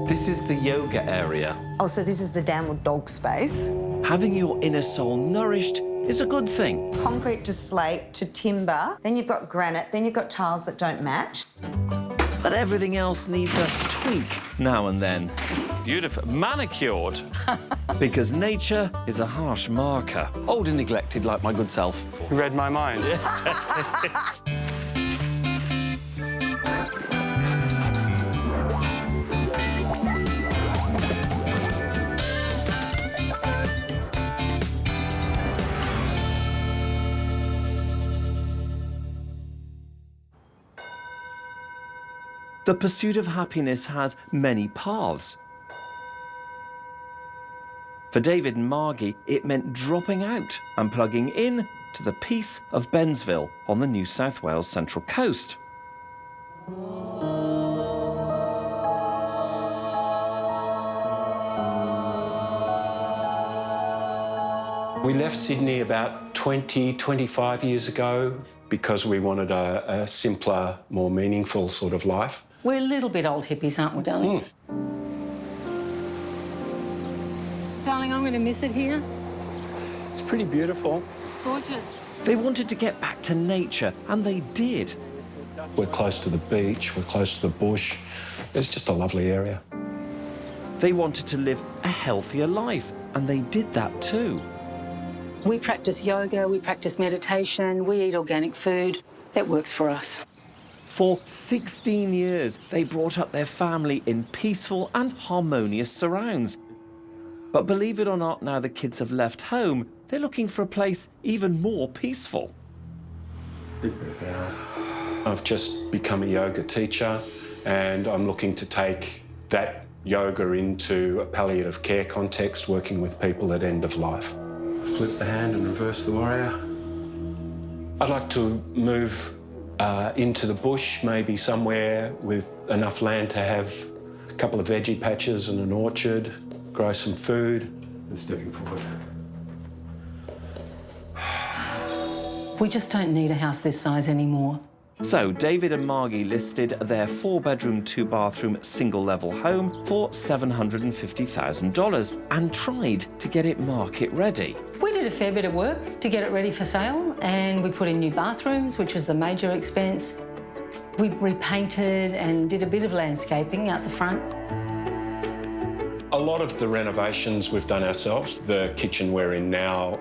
This is the yoga area. Oh, so this is the downward dog space. Having your inner soul nourished is a good thing. Concrete to slate to timber. Then you've got granite. Then you've got tiles that don't match. But everything else needs a tweak now and then. Beautiful. Manicured. Because nature is a harsh marker. Old and neglected like my good self. You read my mind. The pursuit of happiness has many paths. For David and Margie, it meant dropping out and plugging in to the peace of Bensville on the New South Wales Central Coast. We left Sydney about 25 years ago because we wanted a simpler, more meaningful sort of life. We're a little bit old hippies, aren't we, darling? Darling, I'm going to miss it here. It's pretty beautiful. Gorgeous. They wanted to get back to nature, and they did. We're close to the beach, we're close to the bush. It's just a lovely area. They wanted to live a healthier life, and they did that too. We practice yoga, we practice meditation, we eat organic food. It works for us. For 16 years, they brought up their family in peaceful and harmonious surrounds. But believe it or not, now the kids have left home, they're looking for a place even more peaceful. I've just become a yoga teacher and I'm looking to take that yoga into a palliative care context, working with people at end of life. Flip the hand and reverse the warrior. I'd like to move into the bush, maybe somewhere with enough land to have a couple of veggie patches and an orchard, grow some food. And stepping forward. We just don't need a house this size anymore. So David and Margie listed their 4-bedroom, 2-bathroom, single-level home for $750,000 and tried to get it market ready. We did a fair bit of work to get it ready for sale, and we put in new bathrooms, which was the major expense. We repainted and did a bit of landscaping out the front. A lot of the renovations we've done ourselves. The kitchen we're in now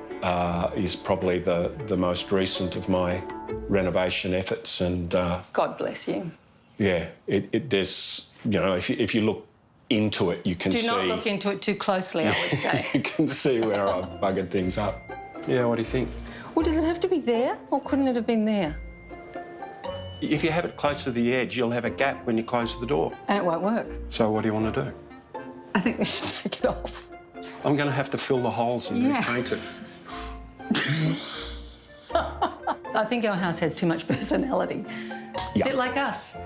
is probably the most recent of my renovation efforts, and God bless you. yeah, there's, you know, if you look into it, you can see. Do not look into it too closely, I would say. You can see where I've buggered things up. Yeah, what do you think? Well, does it have to be there, or couldn't it have been there? If you have it close to the edge, you'll have a gap when you close the door. And it won't work. So what do you want to do? I think we should take it off. I'm going to have to fill the holes and repaint it. I think our house has too much personality. Yeah. A bit like us.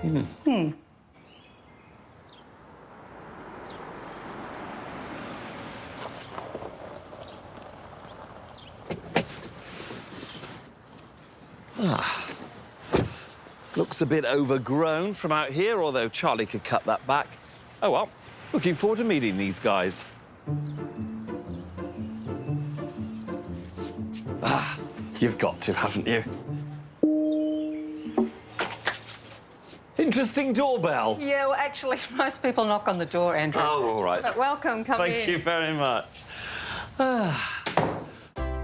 Looks a bit overgrown from out here, although Charlie could cut that back. Oh, well, looking forward to meeting these guys. You've got to, haven't you? Interesting doorbell. Yeah, well, actually, most people knock on the door, Andrew. Oh, all right. But welcome, come in. Thank you very much.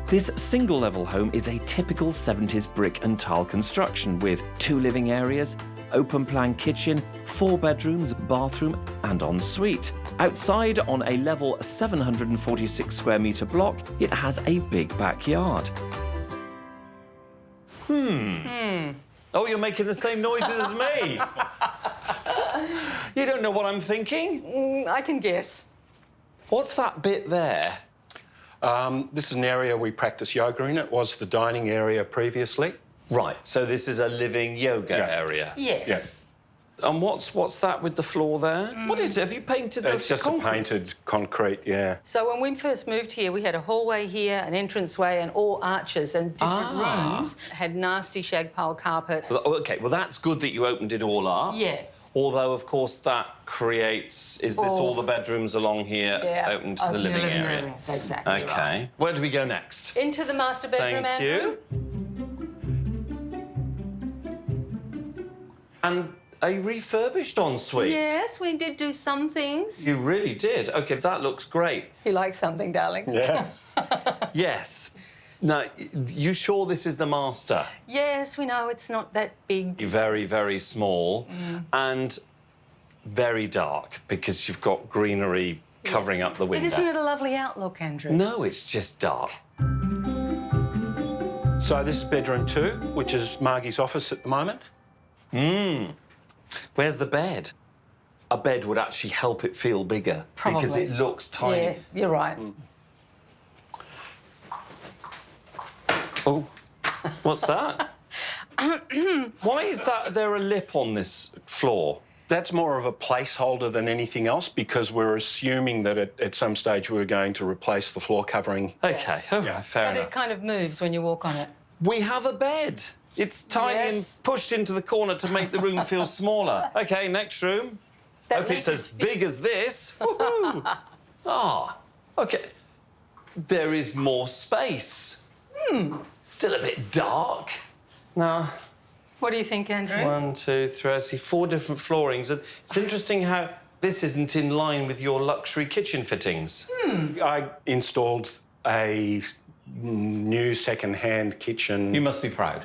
This single-level home is a typical 70s brick and tile construction with 2 living areas, open-plan kitchen, 4 bedrooms, bathroom and ensuite. Outside on a level 746 square metre block, it has a big backyard. Oh, you're making the same noises as me. You don't know what I'm thinking? I can guess. What's that bit there? This is an area we practice yoga in. It was the dining area previously. Right, so this is a living yoga area. Yes. Yeah. And what's that with the floor there? What is it? Have you painted the It's just a painted concrete, yeah. So when we first moved here, we had a hallway here, an entranceway, and all arches, and different rooms had nasty shag pile carpet. Oh, OK, well, that's good that you opened it all up. Yeah. Although, of course, that creates... Is this all the bedrooms along here open to the living area? Exactly. OK. Right. Where do we go next? Into the master bedroom, Thank Andrew. you. And a refurbished ensuite. Yes, we did do some things. You really did. OK, that looks great. You like something, darling? Yeah. Yes. Now, you sure this is the master? Yes, we know it's not that big. Very, very small and very dark because you've got greenery covering up the But window. isn't it a lovely outlook, Andrew? No, it's just dark. So this is bedroom 2, which is Margie's office at the moment. Where's the bed? A bed would actually help it feel bigger because Probably. it looks tiny. Yeah, you're right. Oh, what's that? Why is there a lip on this floor? That's more of a placeholder than anything else because we're assuming that at some stage we're going to replace the floor covering. OK, all right, fair But it enough. kind of moves when you walk on it. We have a bed. It's tiny Yes. and pushed into the corner to make the room feel smaller. OK, next room. That Hope it's makes as big as this. Woohoo! OK. There is more space. Still a bit dark. Now, What do you think, Andrew? 1, 2, 3, I see 4 different floorings. And it's interesting how this isn't in line with your luxury kitchen fittings. I installed a new second-hand kitchen. You must be proud.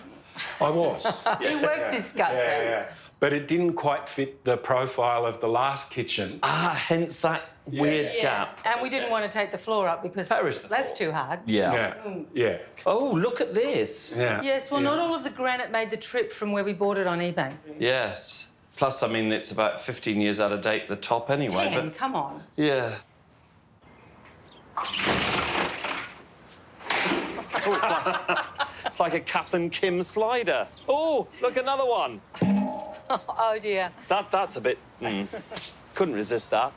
I was. He works his guts out. Yeah. But it didn't quite fit the profile of the last kitchen. Hence that weird gap. And we didn't want to take the floor up because There is the that's floor. too hard. Yeah. Yeah. Oh, look at this. Yeah. Yes, well, not all of the granite made the trip from where we bought it on eBay. Yes. Plus, I mean, it's about 15 years out of date at the top anyway. 10, But come on. yeah. It's like a Kath and Kim slider. Oh, look, another one. Oh, dear. That's a bit... Couldn't resist that.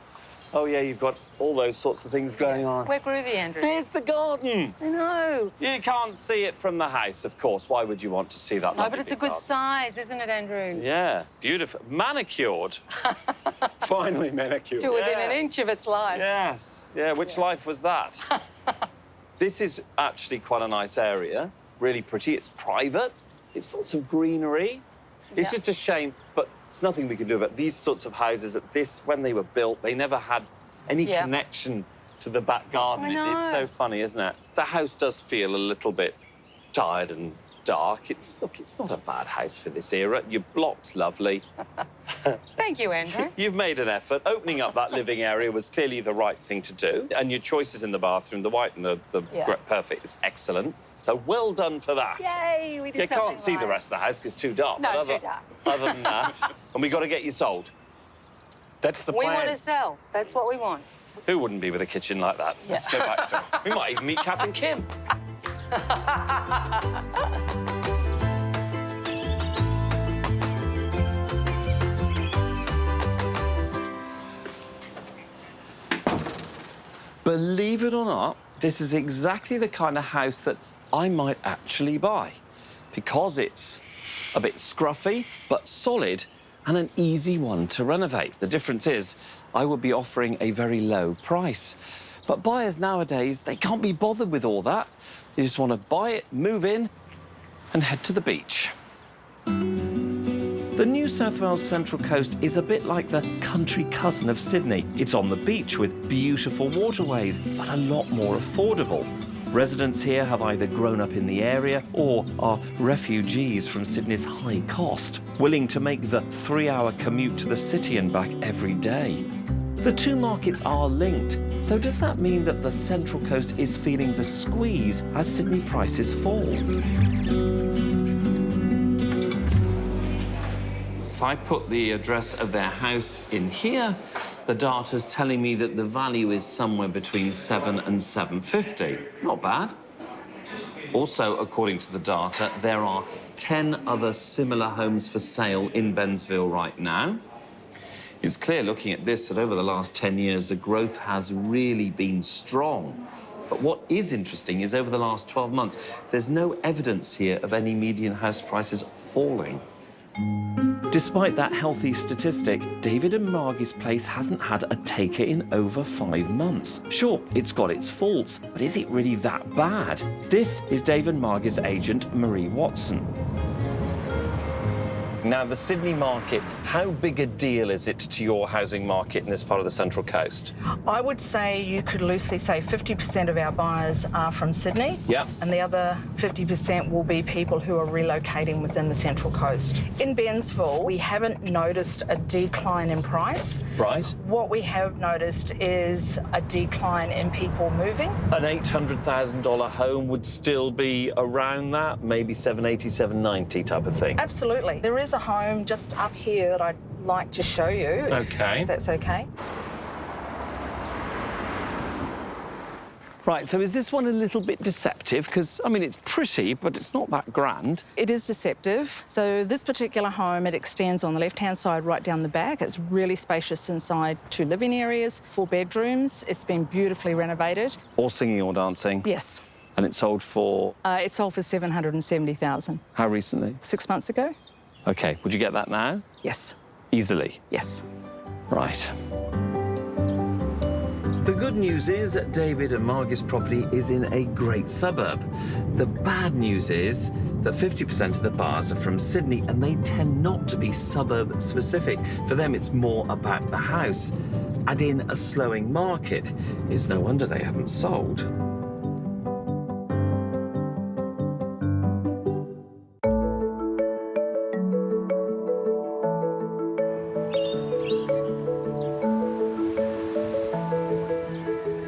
Oh, yeah, you've got all those sorts of things going on. We're groovy, Andrew. There's the garden. I know. You can't see it from the house, of course. Why would you want to see that? No, lovely but it's a big good garden? size, isn't it, Andrew? Yeah, beautiful. Manicured. Finally manicured. To within an Yes. inch of its life. Yes. Yeah, which life was that? This is actually quite a nice area. Really pretty. It's private. It's lots of greenery. It's Yeah. just a shame, but it's nothing we can do about these sorts of houses. When they were built, they never had any Yeah. connection to the back garden. I know. It's so funny, isn't it? The house does feel a little bit tired and dark. It's not a bad house for this era. Your block's lovely. Thank you, Andrew. You've made an effort. Opening up that living area was clearly the right thing to do. And your choices in the bathroom, the white and the perfect, is excellent. So well done for that. Yay, we did You something can't see the right. rest of the house because it's too dark. No, but too dark. Other than that, and we got to get you sold. That's the We plan. want to sell. That's what we want. Who wouldn't be with a kitchen like that? Yeah. Let's go back through. We might even meet Kath and Kim. Believe it or not, this is exactly the kind of house that I might actually buy because it's a bit scruffy but solid and an easy one to renovate. The difference is I would be offering a very low price. But buyers nowadays, they can't be bothered with all that. They just want to buy it, move in and head to the beach. The New South Wales Central Coast is a bit like the country cousin of Sydney. It's on the beach with beautiful waterways, but a lot more affordable. Residents here have either grown up in the area or are refugees from Sydney's high cost, willing to make the 3-hour commute to the city and back every day. The two markets are linked, so does that mean that the Central Coast is feeling the squeeze as Sydney prices fall? If I put the address of their house in here, the data's telling me that the value is somewhere between 7 and 750. Not bad. Also, according to the data, there are 10 other similar homes for sale in Bensville right now. It's clear looking at this that over the last 10 years, the growth has really been strong. But what is interesting is over the last 12 months, there's no evidence here of any median house prices falling. Despite that healthy statistic, David and Margie's place hasn't had a taker in over 5 months. Sure, it's got its faults, but is it really that bad? This is Dave and Margie's agent, Marie Watson. Now, the Sydney market, how big a deal is it to your housing market in this part of the Central Coast? I would say you could loosely say 50% of our buyers are from Sydney. Yeah. And the other 50% will be people who are relocating within the Central Coast. In Bensville, we haven't noticed a decline in price. Right. What we have noticed is a decline in people moving. An $800,000 home would still be around that, maybe 780, 790 type of thing. Absolutely. There is a home just up here that I'd like to show you, Okay. if that's okay. Right, so is this one a little bit deceptive? Because, I mean, it's pretty, but it's not that grand. It is deceptive. So this particular home, it extends on the left-hand side right down the back. It's really spacious inside, 2 living areas, 4 bedrooms. It's been beautifully renovated. Or singing or dancing. Yes. And it sold for It sold for $770,000. how recently? 6 months ago? OK, would you get that now? Yes. Easily. Yes. Right. The good news is that David and Margie's property is in a great suburb. The bad news is that 50% of the buyers are from Sydney and they tend not to be suburb specific. For them, it's more about the house. And in a slowing market, it's no wonder they haven't sold.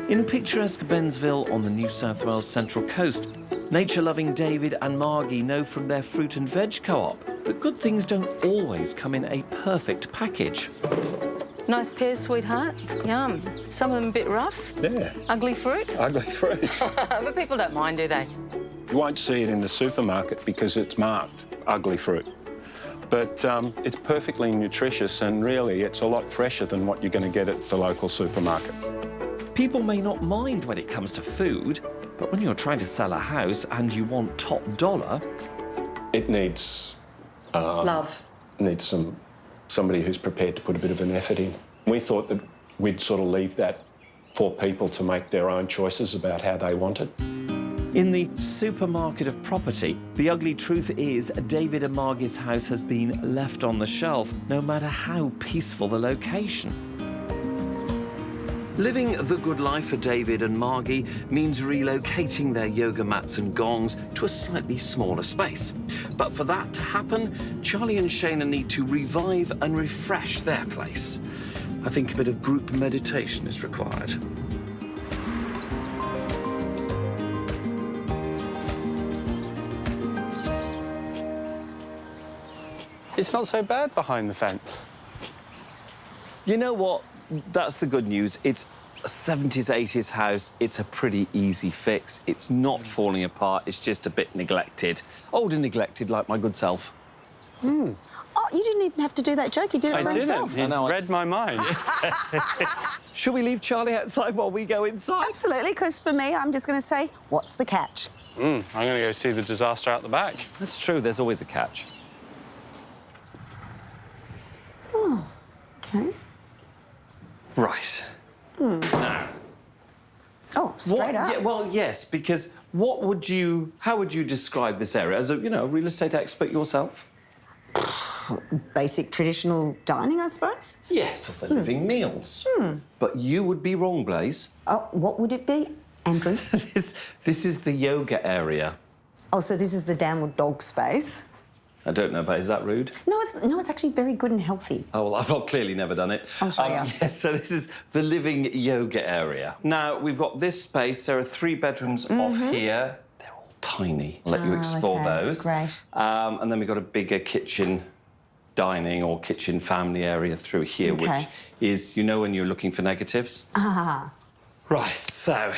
In picturesque Bensville on the New South Wales Central Coast, nature-loving David and Margie know from their fruit and veg co-op that good things don't always come in a perfect package. Nice pears, sweetheart. Yum. Some of them a bit rough. Yeah, Ugly fruit. ugly fruit. But people don't mind, do they? You won't see it in the supermarket because it's marked ugly fruit. But it's perfectly nutritious and really it's a lot fresher than what you're going to get at the local supermarket. People may not mind when it comes to food, but when you're trying to sell a house and you want top dollar, It needs Love. somebody who's prepared to put a bit of an effort in. We thought that we'd sort of leave that for people to make their own choices about how they want it. in the supermarket of property, the ugly truth is David and Margie's house has been left on the shelf, no matter how peaceful the location. Living the good life for David and Margie means relocating their yoga mats and gongs to a slightly smaller space. But for that to happen, Charlie and Shayna need to revive and refresh their place. I think a bit of group meditation is required. It's not so bad behind the fence. You know what? That's the good news. It's a 70s, 80s house. It's a pretty easy fix. It's not falling apart. It's just a bit neglected. Old and neglected, like my good self. Oh, you didn't even have to do that joke. You did it for himself. You read my mind. Should we leave Charlie outside while we go inside? Absolutely, because for me, I'm just going to say, what's the catch? I'm going to go see the disaster out the back. That's true. There's always a catch. Oh, okay. Right. Now, Oh, straight up. Yeah, well, yes, because how would you describe this area as a, real estate expert yourself? Basic traditional dining, I suppose. Yes, of the living meals. But you would be wrong, Blaze. Oh, what would it be, Andrew? This is the yoga area. Oh, so this is the downward dog space. I don't know, but is that rude? No, it's actually very good and healthy. Oh, well, I've clearly never done it. I'm sure you have. Yes, so this is the living yoga area. Now, we've got this space. There are 3 bedrooms off here. They're all tiny. I'll let you explore okay. those. Great. And then we've got a bigger kitchen dining or kitchen family area through here, Okay. which is, when you're looking for negatives? Ah, Right, so...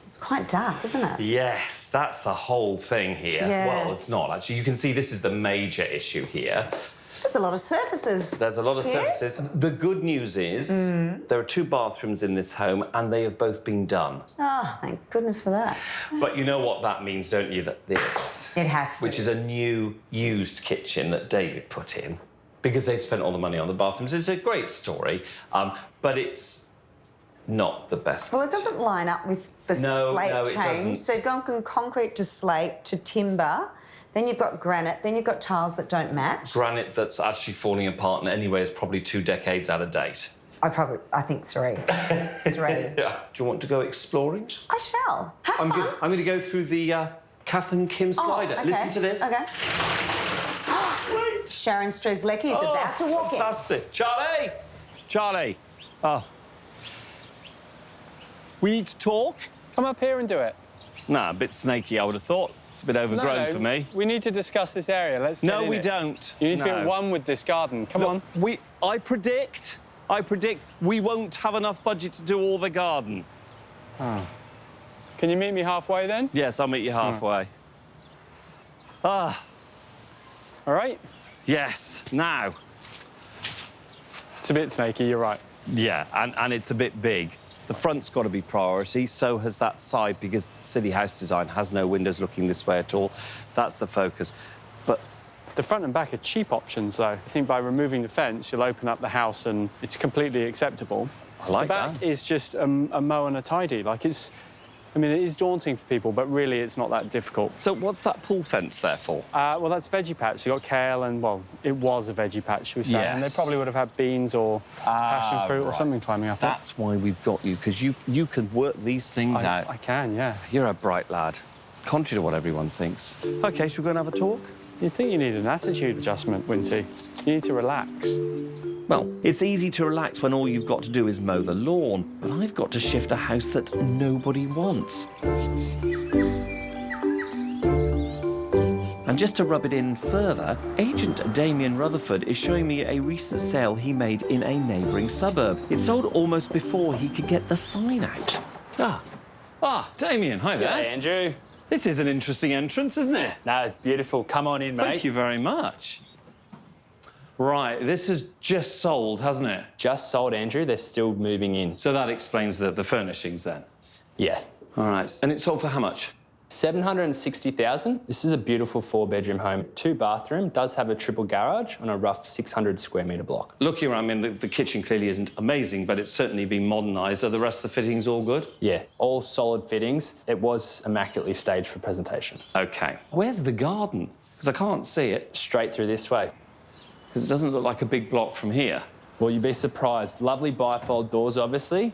it's quite dark, isn't it? Yes, that's the whole thing here. Yeah. Well, it's not, actually. You can see this is the major issue here. There's a lot of surfaces. There's a lot of here. surfaces. The good news is there are 2 bathrooms in this home and they have both been done. Oh, thank goodness for that. But you know what that means, don't you? That this, It has to. which is a new used kitchen that David put in, because they spent all the money on the bathrooms. It's a great story, but it's not the best. Well, it doesn't line up with the slate it change. doesn't. So you've gone from concrete to slate to timber, then you've got granite, then you've got tiles that don't match. Granite that's actually falling apart, and anyway is probably 2 decades out of date. I think 3. 3. Yeah. Do you want to go exploring? I shall. Have fun. I'm going to go through the Kath and Kim slider. Okay. Listen to this. Okay. Great. Sharon Strzelecki is about to walk Fantastic. Charlie! Charlie. Oh. We need to talk? Come up here and do it. Nah, a bit snaky, I would have thought. It's a bit overgrown No, for me. We need to discuss this area. Let's get No, in we it. don't. You need to be No. at one with this garden. Come on. I predict we won't have enough budget to do all the garden. Can you meet me halfway then? Yes, I'll meet you halfway. Ah, All right. yes, now. It's a bit snaky, you're right. Yeah, and it's a bit big. The front's got to be priority, so has that side, because the city house design has no windows looking this way at all. That's the focus. But The front and back are cheap options, though. I think by removing the fence, you'll open up the house and it's completely acceptable. I like the back that. is just a mow and a tidy. Like, I mean, it is daunting for people, but really it's not that difficult. So what's that pool fence there for? Well, that's veggie patch. You got kale and, well, it was a veggie patch, should we say? And they Yes. probably would have had beans or passion fruit or right. something climbing up it. That's why we've got you, because you can work these things out. I can, yeah. You're a bright lad, contrary to what everyone thinks. OK, should we go and have a talk? You think you need an attitude adjustment, Winty. You need to relax. Well, it's easy to relax when all you've got to do is mow the lawn, but I've got to shift a house that nobody wants. And just to rub it in further, agent Damien Rutherford is showing me a recent sale he made in a neighbouring suburb. It sold almost before he could get the sign out. Damien, hi there. Hey, Andrew. This is an interesting entrance, isn't it? No, it's beautiful. Come on in, mate. Thank you very much. Right, this has just sold, hasn't it? Just sold, Andrew. They're still moving in. So that explains the furnishings then. Yeah. All right, and it sold for how much? 760,000. This is a beautiful 4-bedroom home. 2-bathroom, does have a triple garage on a rough 600 square metre block. Looking around, I mean, the kitchen clearly isn't amazing, but it's certainly been modernised. Are the rest of the fittings all good? Yeah, all solid fittings. It was immaculately staged for presentation. OK. Where's the garden? Because I can't see it. Straight through this way. Because it doesn't look like a big block from here. Well, you'd be surprised. Lovely bifold doors, obviously,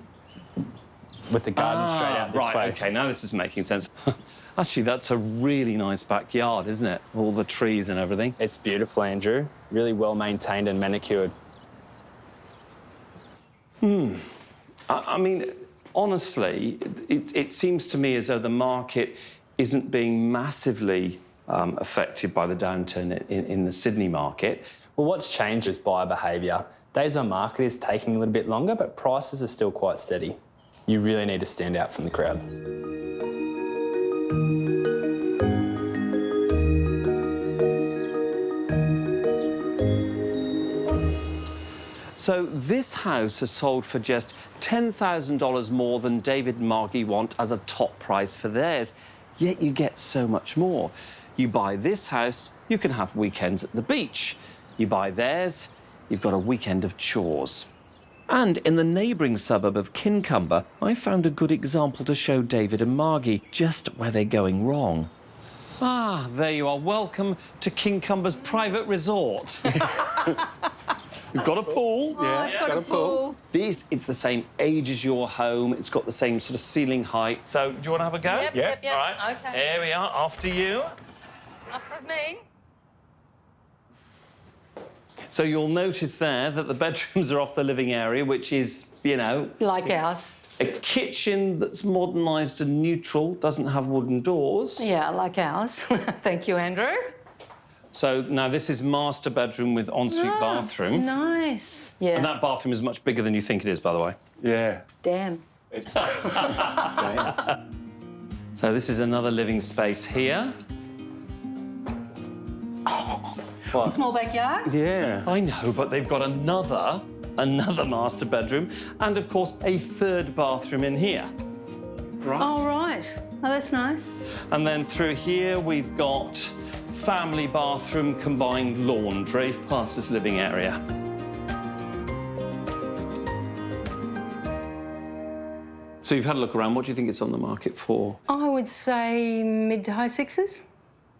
with the garden straight out this right, way. OK, now this is making sense. Actually, that's a really nice backyard, isn't it? All the trees and everything. It's beautiful, Andrew. Really well maintained and manicured. I mean, honestly, it seems to me as though the market isn't being massively affected by the downturn in the Sydney market. Well, what's changed is buyer behaviour. Days on market is taking a little bit longer, but prices are still quite steady. You really need to stand out from the crowd. So this house has sold for just $10,000 more than David and Margie want as a top price for theirs. Yet you get so much more. You buy this house, you can have weekends at the beach. You buy theirs, you've got a weekend of chores. And in the neighbouring suburb of Kincumber, I found a good example to show David and Margie just where they're going wrong. Ah, there you are. Welcome to Kincumber's private resort. We've got a pool. Oh, it's got a pool. It's the same age as your home. It's got the same sort of ceiling height. So, do you want to have a go? Yep. All right. Okay. Here we are. After you. After me. So you'll notice there that the bedrooms are off the living area, which is, you know... Like ours. A kitchen that's modernised and neutral, doesn't have wooden doors. Yeah, like ours. Thank you, Andrew. So now this is master bedroom with ensuite bathroom. Nice. Yeah. And that bathroom is much bigger than you think it is, by the way. Yeah. Damn. So this is another living space here. What? Small backyard? Yeah. I know, but they've got another master bedroom and, of course, a third bathroom in here. Oh, right. Oh, that's nice. And then through here, we've got family bathroom, combined laundry, past this living area. So you've had a look around. What do you think it's on the market for? I would say mid to high sixes.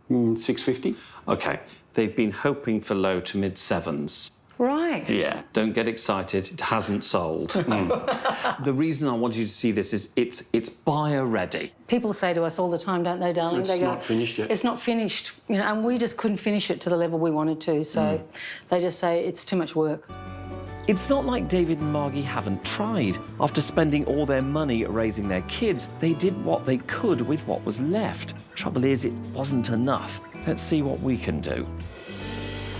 650. OK. They've been hoping for low to mid sevens. Right. Yeah, don't get excited. It hasn't sold. The reason I want you to see this is it's buyer ready. People say to us all the time, don't they, darling? It's they go, not finished yet. It's not finished, you know, and we just couldn't finish it to the level we wanted to. So they just say it's too much work. It's not like David and Margie haven't tried. After spending all their money raising their kids, they did what they could with what was left. Trouble is, it wasn't enough. Let's see what we can do.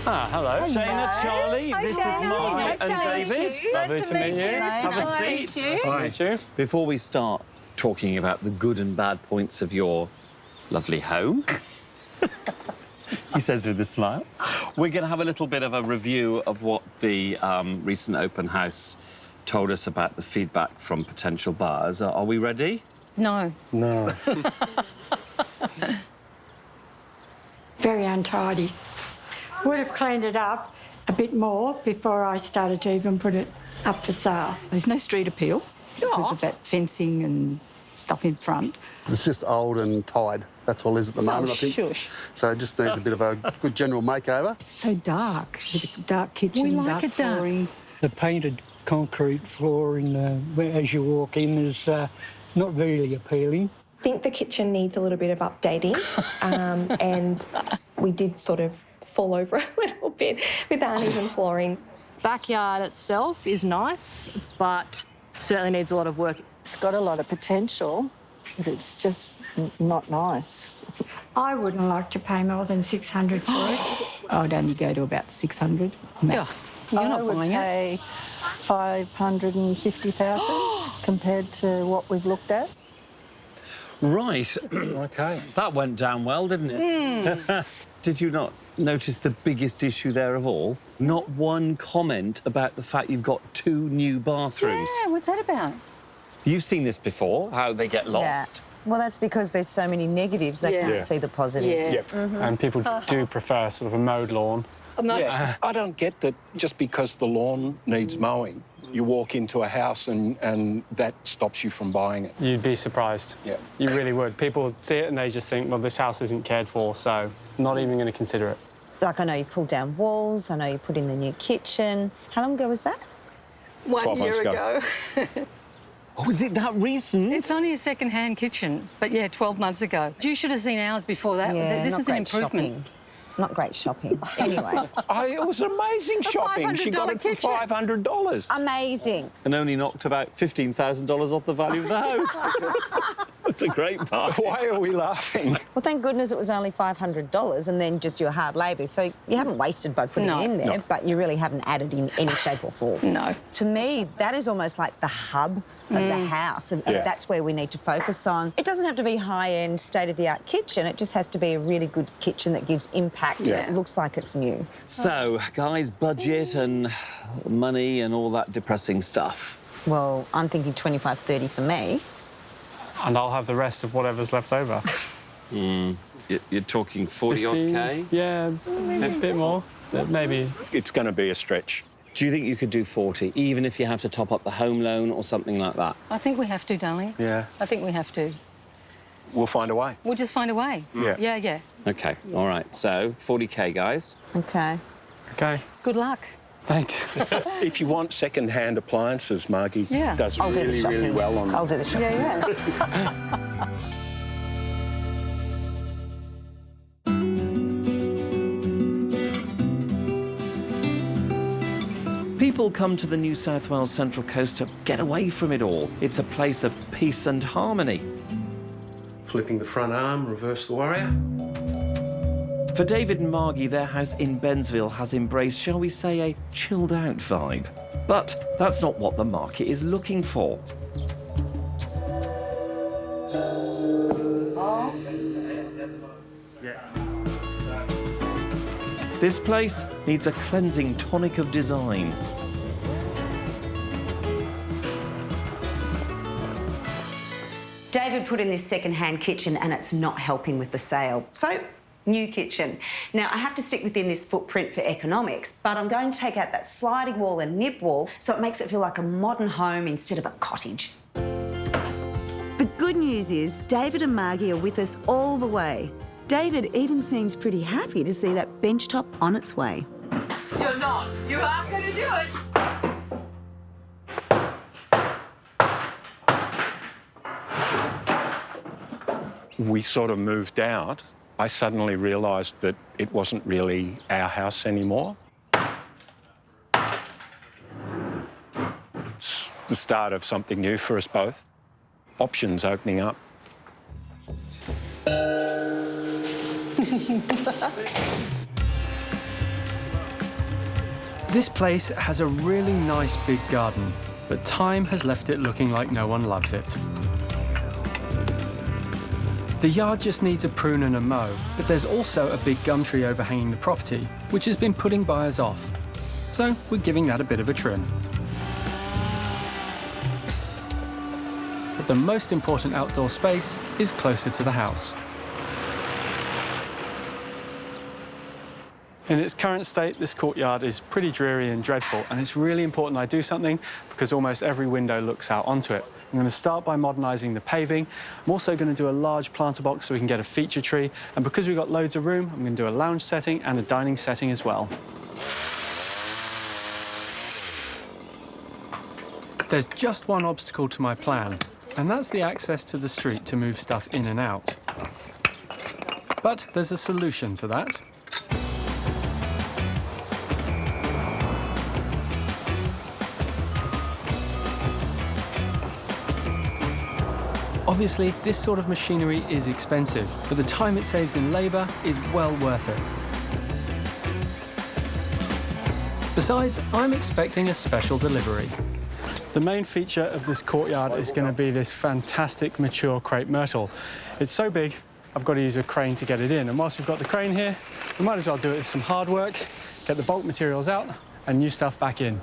Ah, hello. Shayna, Charlie, this is Margie and David. Lovely to meet you. Have a seat. Nice to meet you. Before we start talking about the good and bad points of your lovely home, he says with a smile, we're going to have a little bit of a review of what the recent open house told us about the feedback from potential buyers. Are we ready? No. No. Very untidy. Would have cleaned it up a bit more before I started to even put it up for sale. There's no street appeal because of that fencing and stuff in front. It's just old and tired. That's all it is at the moment, I think. Shush. So it just needs a bit of a good general makeover. It's so dark, with a dark kitchen, We like dark it dark. flooring. The painted concrete floor as you walk in is not really appealing. I think the kitchen needs a little bit of updating, and we did sort of fall over a little bit with the uneven flooring. Backyard itself is nice, but certainly needs a lot of work. It's got a lot of potential, but it's just not nice. I wouldn't like to pay more than $600 for it. I'd only go to about 600 max. You're not I would buying it. pay $550,000 compared to what we've looked at. Right. OK. That went down well, didn't it? Did you not notice the biggest issue there of all? Not one comment about the fact you've got 2 new bathrooms. Yeah, what's that about? You've seen this before, how they get lost. Well, that's because there's so many negatives, they can't see the positive. Yeah. Yep. And people do prefer sort of a mowed lawn. Yes. I don't get that just because the lawn needs mowing, you walk into a house and that stops you from buying it. You'd be surprised. Yeah. You really would. People see it and they just think, well, this house isn't cared for, so not even going to consider it. Like, I know you pulled down walls, I know you put in the new kitchen. How long ago was that? 1 year ago. Oh, is it that recent? It's only a second-hand kitchen, but yeah, 12 months ago. You should have seen ours before that. Yeah, This not is an great improvement. shopping. Not great shopping. Anyway, It was amazing shopping. She got it for kitchen. $500. amazing. And only knocked about $15,000 off the value of the home. That's a great buy. Why are we laughing? Well, thank goodness it was only $500 and then just your hard labour. So you haven't wasted by putting No. it in there, No. but you really haven't added in any shape or form. No. To me, that is almost like the hub of the house, and Yeah. that's where we need to focus on. It doesn't have to be high-end, state-of-the-art kitchen. It just has to be a really good kitchen that gives impact. Yeah. It looks like it's new. So, guys, budget and money and all that depressing stuff. Well, I'm thinking 25, 30 for me. And I'll have the rest of whatever's left over. You're talking 40 odd 15, K? Yeah, a bit more. Maybe. It's going to be a stretch. Do you think you could do 40, even if you have to top up the home loan or something like that? I think we have to, darling. Yeah. I think we have to. We'll find a way. We'll just find a way. Yeah. Yeah. OK, all right. So, 40K, guys. Okay. OK, Good luck. thanks. If you want second-hand appliances, Margie Yeah. does I'll do the really, shopping. really well on them. I'll do the shopping. Yeah. People come to the New South Wales Central Coast to get away from it all. It's a place of peace and harmony. Flipping the front arm, reverse the warrior. For David and Margie, their house in Bensville has embraced, shall we say, a chilled-out vibe. But that's not what the market is looking for. This place needs a cleansing tonic of design. David put in this second-hand kitchen and it's not helping with the sale. So new kitchen. Now, I have to stick within this footprint for economics, but I'm going to take out that sliding wall and nib wall so it makes it feel like a modern home instead of a cottage. The good news is David and Margie are with us all the way. David even seems pretty happy to see that bench top on its way. You're not. You are going to do it. We sort of moved out. I suddenly realised that it wasn't really our house anymore. It's the start of something new for us both. Options opening up. This place has a really nice big garden, but time has left it looking like no one loves it. The yard just needs a prune and a mow, but there's also a big gum tree overhanging the property, which has been putting buyers off. So we're giving that a bit of a trim. But the most important outdoor space is closer to the house. In its current state, this courtyard is pretty dreary and dreadful, and it's really important I do something because almost every window looks out onto it. I'm going to start by modernising the paving. I'm also going to do a large planter box so we can get a feature tree, and because we've got loads of room, I'm going to do a lounge setting and a dining setting as well. There's just one obstacle to my plan, and that's the access to the street to move stuff in and out. But there's a solution to that. Obviously, this sort of machinery is expensive, but the time it saves in labour is well worth it. Besides, I'm expecting a special delivery. The main feature of this courtyard is going to be this fantastic mature crepe myrtle. It's so big, I've got to use a crane to get it in. And whilst we've got the crane here, we might as well do it with some hard work, get the bulk materials out and new stuff back in.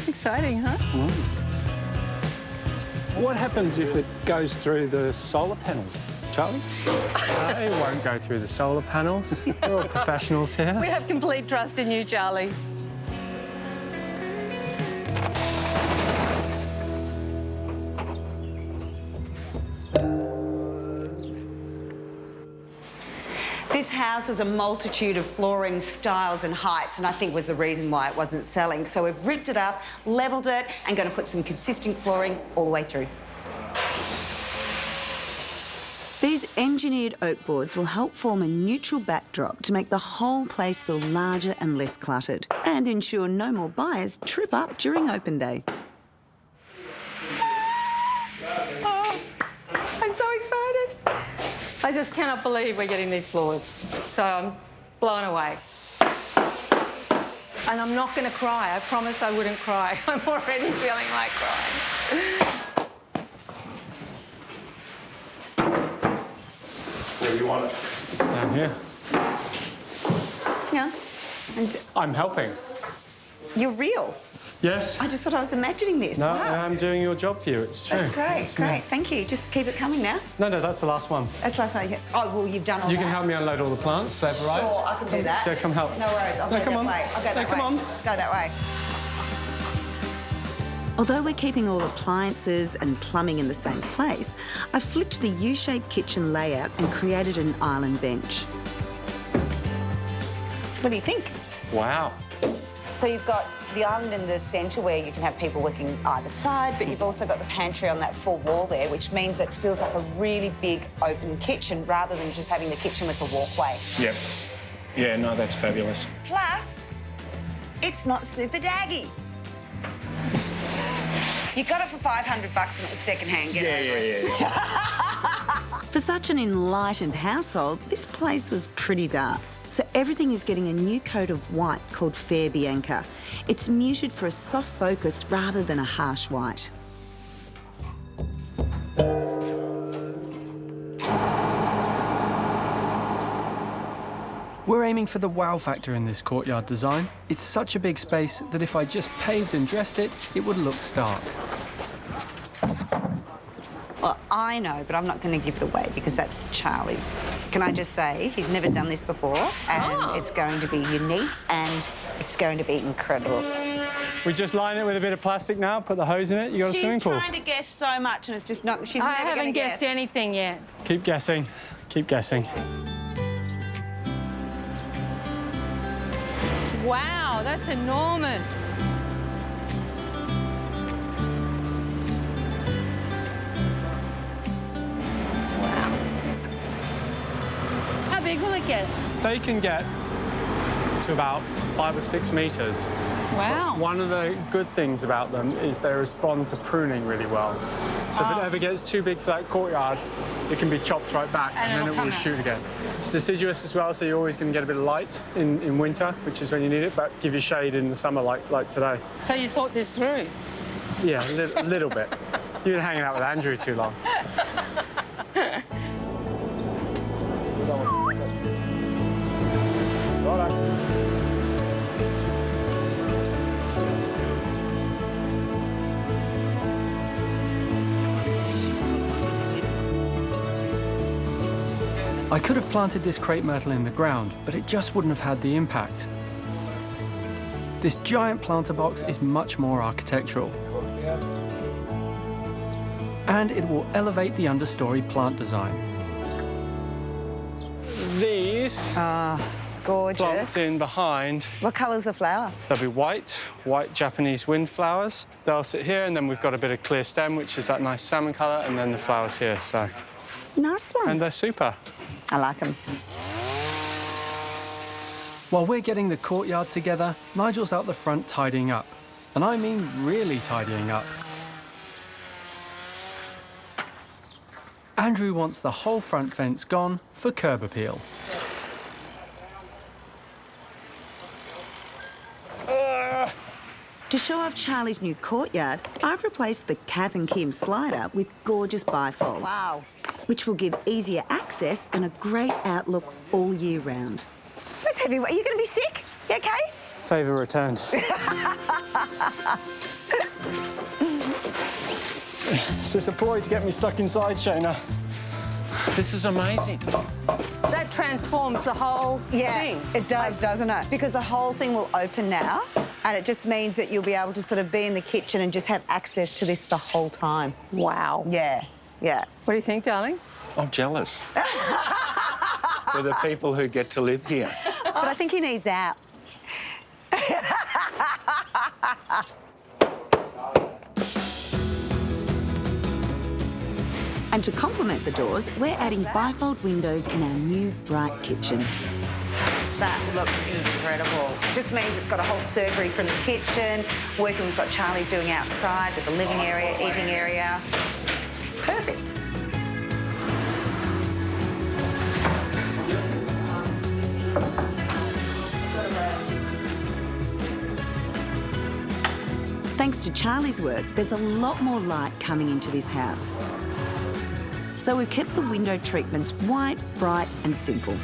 Exciting, huh? What happens if it goes through the solar panels, Charlie? It won't go through the solar panels. We're all professionals here. We have complete trust in you, Charlie. This house has a multitude of flooring styles and heights, and I think was the reason why it wasn't selling. So we've ripped it up, levelled it, and going to put some consistent flooring all the way through. These engineered oak boards will help form a neutral backdrop to make the whole place feel larger and less cluttered, and ensure no more buyers trip up during open day. Oh, I'm so excited. I just cannot believe we're getting these floors. So I'm blown away. And I'm not going to cry. I promised I wouldn't cry. I'm already feeling like crying. Where do you want it? It's down here. Yeah. And I'm helping. you're real. Yes. I just thought I was imagining this. No, wow. I'm doing your job for you. It's true. That's great, It's great. me. Thank you. Just keep it coming now. No, that's the last one. That's the last one. Oh, well, you've done all You that. can help me unload all the plants, left, right? Sure, I can do that. So come help. No worries, I'll No, go come that on. way. I'll go No, that come way. on. Go that way. Although we're keeping all appliances and plumbing in the same place, I've flipped the U-shaped kitchen layout and created an island bench. So what do you think? Wow. So you've got the island in the centre where you can have people working either side, but you've also got the pantry on that full wall there, which means it feels like a really big open kitchen rather than just having the kitchen with the walkway. Yep. Yeah, no, that's fabulous. Plus, it's not super daggy. You got it for $500 and it was secondhand. Get over it. Yeah. For such an enlightened household, this place was pretty dark. So everything is getting a new coat of white called Fair Bianca. It's muted for a soft focus rather than a harsh white. We're aiming for the wow factor in this courtyard design. It's such a big space that if I just paved and dressed it, it would look stark. Well, I know, but I'm not going to give it away because that's Charlie's. Can I just say, he's never done this before, and it's going to be unique, and it's going to be incredible. We just line it with a bit of plastic now, put the hose in it, you got a swimming pool. She's trying to guess so much, and it's just not... She's never I haven't guessed guess. anything yet. Keep guessing, keep guessing. Wow, that's enormous. Wow. How big will it get? They can get to about 5 or 6 metres. Wow. One of the good things about them is they respond to pruning really well. So if it ever gets too big for that courtyard, it can be chopped right back and then it will shoot again. It's deciduous as well, so you're always going to get a bit of light in winter, which is when you need it, but give you shade in the summer like today. So you thought this through? Yeah, a little bit. You've been hanging out with Andrew too long. I could have planted this crepe myrtle in the ground, but it just wouldn't have had the impact. This giant planter box is much more architectural. And it will elevate the understory plant design. These gorgeous. plants in behind, What colour's the flower? they'll be white Japanese windflowers. They'll sit here, and then we've got a bit of clear stem, which is that nice salmon colour, and then the flowers here, so. Nice one. And they're super. I like them. While we're getting the courtyard together, Nigel's out the front tidying up. And I mean really tidying up. Andrew wants the whole front fence gone for curb appeal. To show off Charlie's new courtyard, I've replaced the Kath and Kim slider with gorgeous bifolds. Wow. Which will give easier access and a great outlook all year round. That's heavy. Are you going to be sick? You okay? Favour returned. Is this a ploy to get me stuck inside, Shayna? This is amazing. So that transforms the whole thing. It does, doesn't it? Because the whole thing will open now, and it just means that you'll be able to sort of be in the kitchen and just have access to this the whole time. Wow. Yeah, yeah. What do you think, darling? I'm jealous. For the people who get to live here. But I think he needs out. And to complement the doors, we're adding bifold windows in our new bright kitchen. That looks incredible. It just means it's got a whole servery from the kitchen, working with what Charlie's doing outside with the living area, eating area. It's perfect. Thanks to Charlie's work, there's a lot more light coming into this house. So we've kept the window treatments white, bright and simple.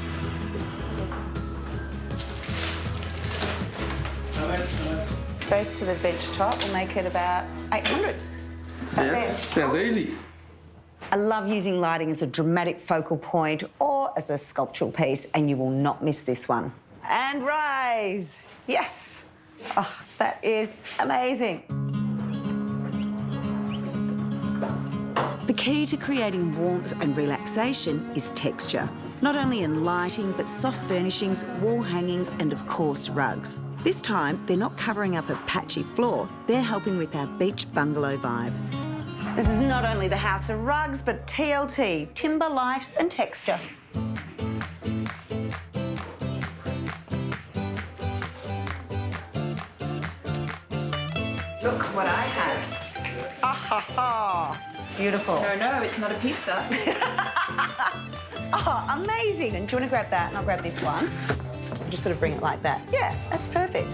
Goes to the bench top, we'll make it about 800. Yeah, sounds easy. I love using lighting as a dramatic focal point or as a sculptural piece, and you will not miss this one. And rise. Yes. Oh, that is amazing. The key to creating warmth and relaxation is texture. Not only in lighting, but soft furnishings, wall hangings, and of course, rugs. This time, they're not covering up a patchy floor, they're helping with our beach bungalow vibe. This is not only the house of rugs, but TLT, timber, light and texture. Look what I have. Ah ha ha. Beautiful. No, it's not a pizza. Oh, amazing. And do you want to grab that? And I'll grab this one. I'll just sort of bring it like that. Yeah, that's perfect.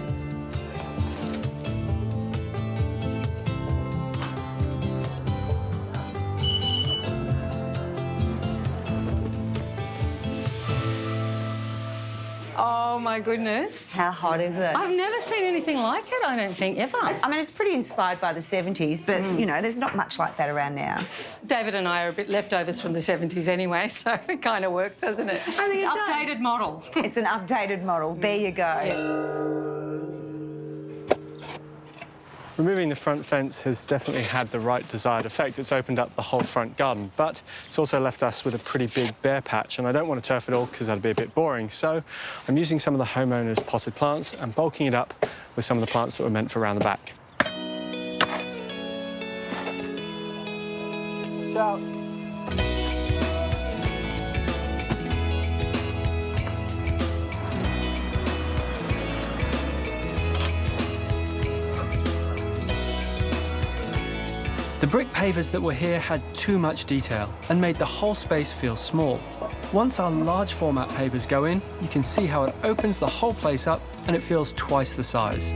my goodness. How hot is it? I've never seen anything like it, I don't think, ever. I mean, it's pretty inspired by the 70s, but, you know, there's not much like that around now. David and I are a bit leftovers from the 70s anyway, so it kind of works, doesn't it? I think it does. Updated model. It's an updated model. There you go. Yeah. Removing the front fence has definitely had the right desired effect. It's opened up the whole front garden, but it's also left us with a pretty big bare patch, and I don't want to turf it all because that'd be a bit boring. So I'm using some of the homeowners' potted plants and bulking it up with some of the plants that were meant for around the back. Ciao. The brick pavers that were here had too much detail and made the whole space feel small. Once our large format pavers go in, you can see how it opens the whole place up and it feels twice the size.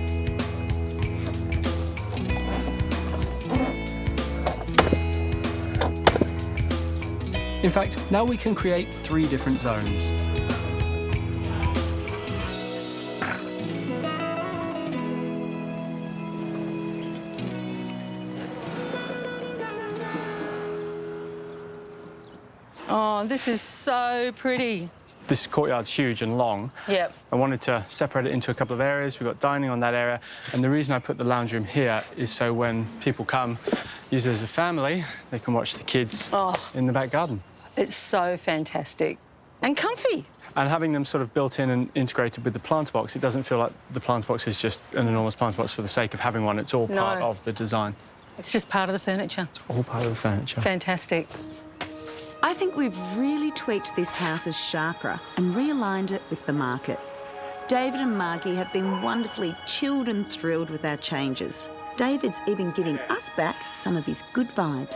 In fact, now we can create 3 different zones. Oh, this is so pretty. This courtyard's huge and long. Yep. I wanted to separate it into a couple of areas. We've got dining on that area, and the reason I put the lounge room here is so when people come, use it as a family, they can watch the kids in the back garden. It's so fantastic and comfy. And having them sort of built in and integrated with the plant box, it doesn't feel like the plant box is just an enormous plant box for the sake of having one. It's all part of the design. It's just part of the furniture. It's all part of the furniture. Fantastic. I think we've really tweaked this house's chakra and realigned it with the market. David and Margie have been wonderfully chilled and thrilled with our changes. David's even giving us back some of his good vibes.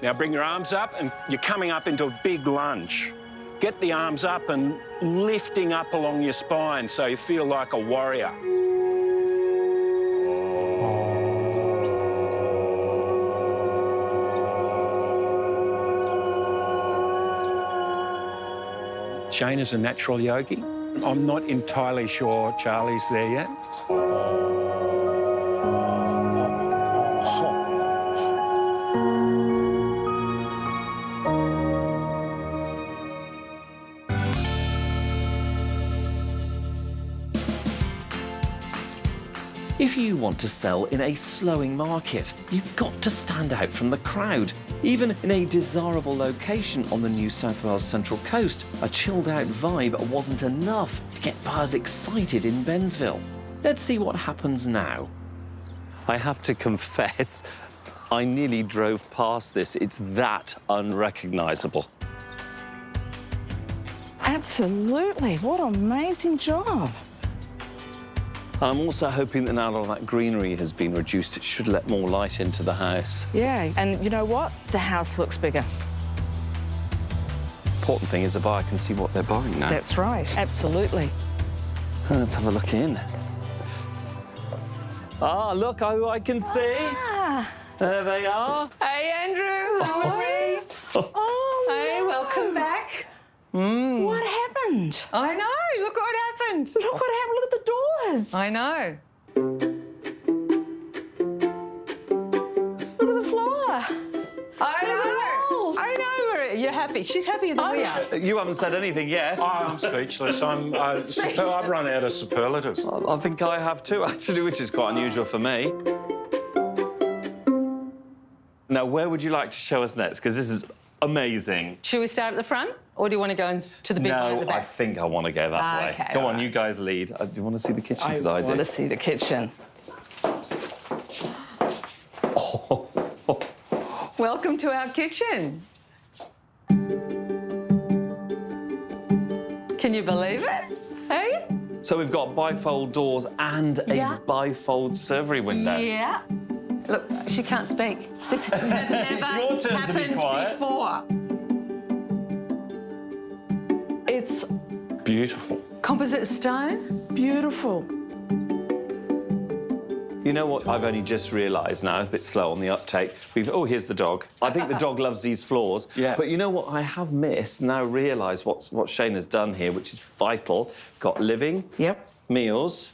Now bring your arms up and you're coming up into a big lunge. Get the arms up and lifting up along your spine so you feel like a warrior. Shane is a natural yogi. I'm not entirely sure Charlie's there yet. If you want to sell in a slowing market, you've got to stand out from the crowd. Even in a desirable location on the New South Wales Central Coast, a chilled-out vibe wasn't enough to get buyers excited in Bensville. Let's see what happens now. I have to confess, I nearly drove past this. It's that unrecognisable. Absolutely. What an amazing job. I'm also hoping that now all that greenery has been reduced, it should let more light into the house. Yeah, and you know what? The house looks bigger. Important thing is a buyer can see what they're buying now. That's right, absolutely. Let's have a look in. Ah, look who I can see. There they are. Hey, Andrew. How are we? Oh, hey, welcome back. What happened? I know. Look what happened. Look what happened. Look at the doors. I know. Look at the floor. I know. I know. You're happy. She's happier than we are. You haven't said anything yet. I'm speechless. I've run out of superlatives. I think I have too, actually, which is quite unusual for me. Now, where would you like to show us next? Because this is amazing. Should we start at the front, or do you want to go to the big one at the No, I back? think I want to go that way. Okay, Go on, right. you guys lead. Do you want to see the kitchen? Because I do. I want to see the kitchen. Welcome to our kitchen. Can you believe it? Hey? So we've got bifold doors and a bifold servery window. Yeah. Look, she can't speak. This has never your turn to be happened quiet. before. It's Beautiful. Composite stone. beautiful. You know what? I've only just realised now, a bit slow on the uptake. Oh, here's the dog. I think the dog loves these floors. Yeah. But you know what I have missed? Now realise what Shayna's done here, which is vital. Got living, meals,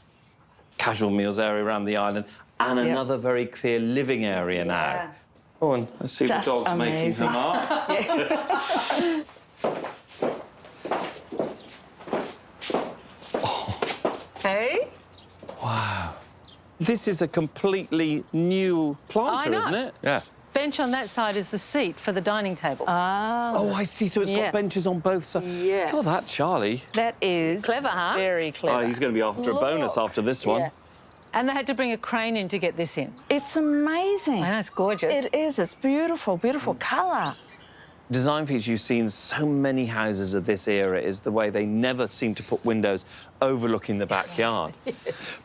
casual meals area around the island, and another very clear living area now. Oh, and I see Just the dog's making her mark. Hey? Wow. This is a completely new planter, isn't it? Yeah. Bench on that side is the seat for the dining table. Oh, I see. So it's got benches on both sides. Yeah. God, that Charlie. That is Clever, huh? very clever. Oh, he's going to be after a bonus after this one. Yeah. And they had to bring a crane in to get this in. It's amazing. I know, it's gorgeous. It is. It's beautiful, beautiful colour. Design features you've seen so many houses of this era is the way they never seem to put windows overlooking the backyard.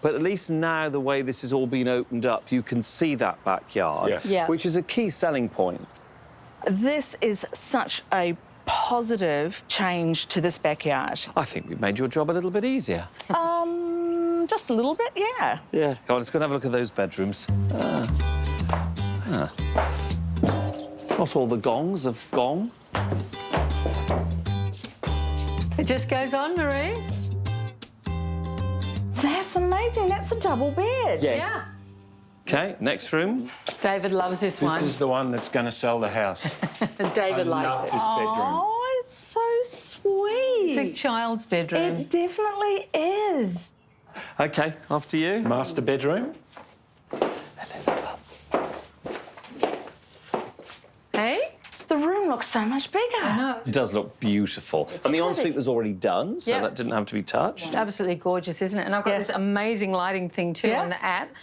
But at least now, the way this has all been opened up, you can see that backyard, which is a key selling point. This is such a positive change to this backyard. I think we've made your job a little bit easier. Just a little bit, yeah. Yeah. Come on, let's go and have a look at those bedrooms. Not all the gongs have gone. It just goes on, Marie. That's amazing. That's a double bed. Yes. OK, next room. David loves this one. This is the one that's going to sell the house. David I likes love it. this bedroom. Oh, it's so sweet. It's a child's bedroom. It definitely is. OK, after you. Master bedroom. Hey? The room looks so much bigger. I know. It does look beautiful. And the ensuite was already done, so that didn't have to be touched. It's absolutely gorgeous, isn't it? And I've got this amazing lighting thing too on the app.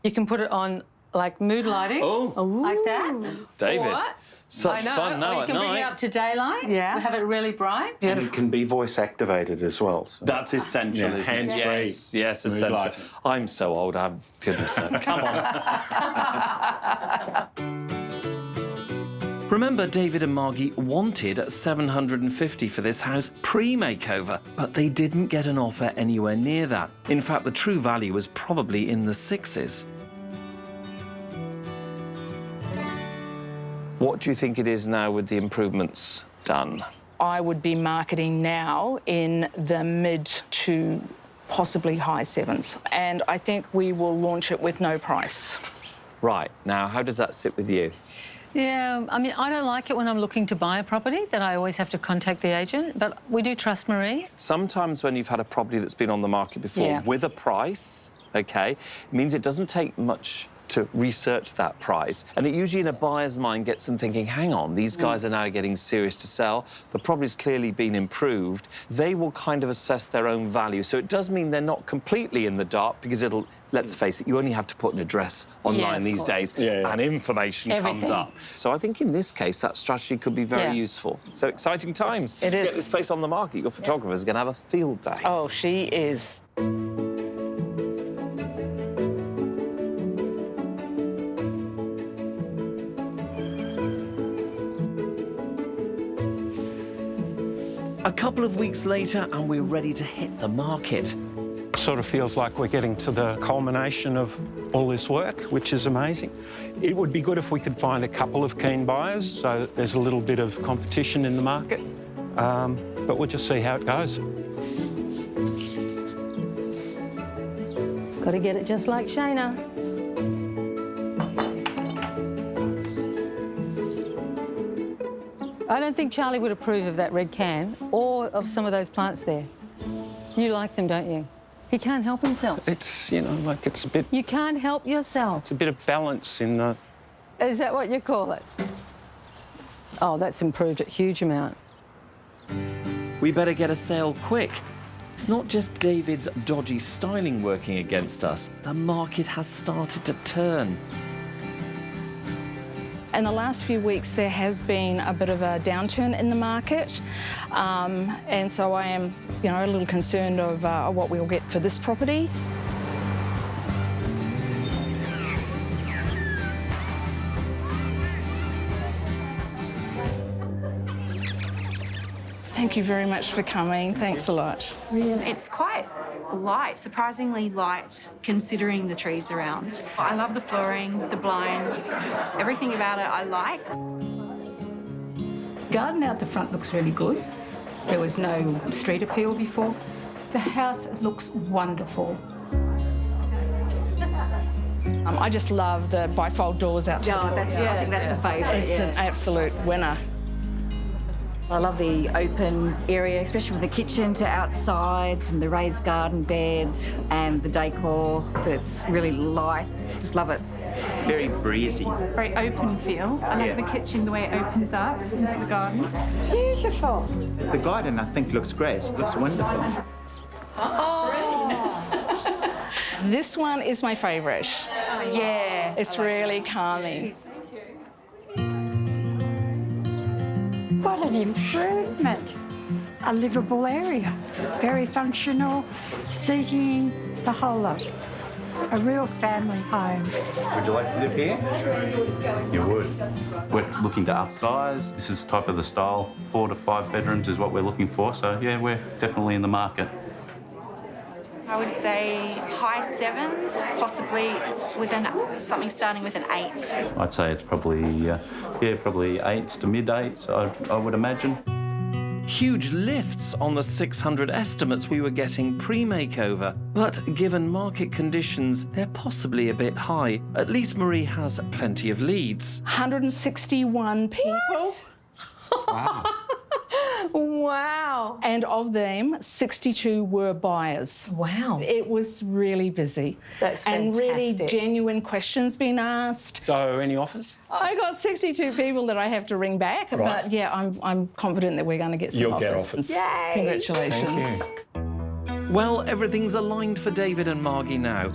You can put it on like mood lighting, like that. David, What? such I know. fun now Or you at can bring it night. up to daylight. Yeah. Have it really bright. And it can be voice activated as well. So. That's essential, Yeah, isn't it? hands-free. Yes, yes, Mood essential. lighting. I'm so old, I'm goodness sake. Come on. Remember, David and Margie wanted $750 for this house pre-makeover, but they didn't get an offer anywhere near that. In fact, the true value was probably in the sixes. What do you think it is now with the improvements done? I would be marketing now in the mid to possibly high sevens. And I think we will launch it with no price. Right, now, how does that sit with you? Yeah, I mean, I don't like it when I'm looking to buy a property that I always have to contact the agent, but we do trust Marie. Sometimes when you've had a property that's been on the market before with a price, OK, it means it doesn't take much to research that price. And it usually, in a buyer's mind, gets them thinking, hang on, these guys are now getting serious to sell. The property's clearly been improved. They will kind of assess their own value. So it does mean they're not completely in the dark because it'll, let's face it, you only have to put an address online these days and information comes up. So I think in this case, that strategy could be very useful. So exciting times. It to is. get this place on the market. Your photographer's going to have a field day. Oh, she is. A couple of weeks later, and we're ready to hit the market. Sort of feels like we're getting to the culmination of all this work, which is amazing. It would be good if we could find a couple of keen buyers so that there's a little bit of competition in the market. But we'll just see how it goes. Got to get it just like Shayna. I don't think Charlie would approve of that red can or of some of those plants there. You like them, don't you? He can't help himself. It's, you know, like it's a bit... You can't help yourself. It's a bit of balance in the... Is that what you call it? Oh, that's improved a huge amount. We better get a sale quick. It's not just David's dodgy styling working against us. The market has started to turn. In the last few weeks, there has been a bit of a downturn in the market. And so I am, you know, a little concerned of what we'll get for this property. Thank you very much for coming. Thanks a lot. It's quite light, surprisingly light, considering the trees around. I love the flooring, the blinds, everything about it I like. Garden out the front looks really good. There was no street appeal before. The house looks wonderful. I just love the bifold doors out to the courtyard. I think that's the favourite. It's an absolute winner. I love the open area, especially from the kitchen to outside, and the raised garden bed and the decor that's really light. Just love it. Very breezy. Very open feel. I like the kitchen, the way it opens up into the garden. Beautiful. The garden, I think, looks great. It looks wonderful. This one is my favourite. Yeah. It's really calming. What an improvement. A livable area. Very functional, seating, the whole lot. A real family home. Would you like to live here? You would. We're looking to upsize. This is type of the style. 4 to 5 bedrooms is what we're looking for. So, yeah, we're definitely in the market. I would say high 7s, possibly with something starting with an 8. I'd say it's probably, probably 8s to mid 8s, I would imagine. Huge lifts on the 600 estimates we were getting pre-makeover, but given market conditions, they're possibly a bit high. At least Marie has plenty of leads. 161 people. Wow. Wow. And of them, 62 were buyers. Wow. It was really busy. That's and really fantastic. genuine questions being asked. So, any offers? I got 62 people that I have to ring back, Right. but yeah, I'm confident that we're going to get some You'll offers. get offers. Yay! Congratulations. Thank you. Well, everything's aligned for David and Margie now.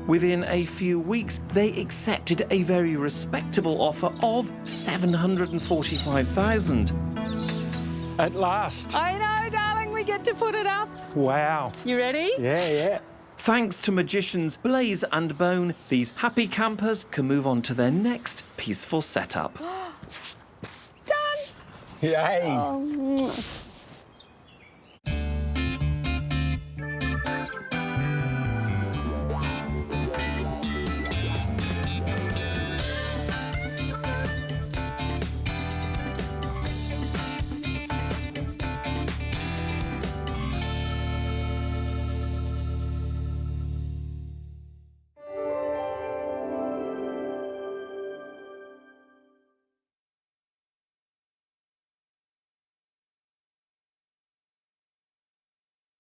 Within a few weeks, they accepted a very respectable offer of $745,000. At last. I know, darling, we get to put it up. Wow. You ready? Yeah. Thanks to magicians Blaze and Bone, these happy campers can move on to their next peaceful setup. Done! Yay. Oh.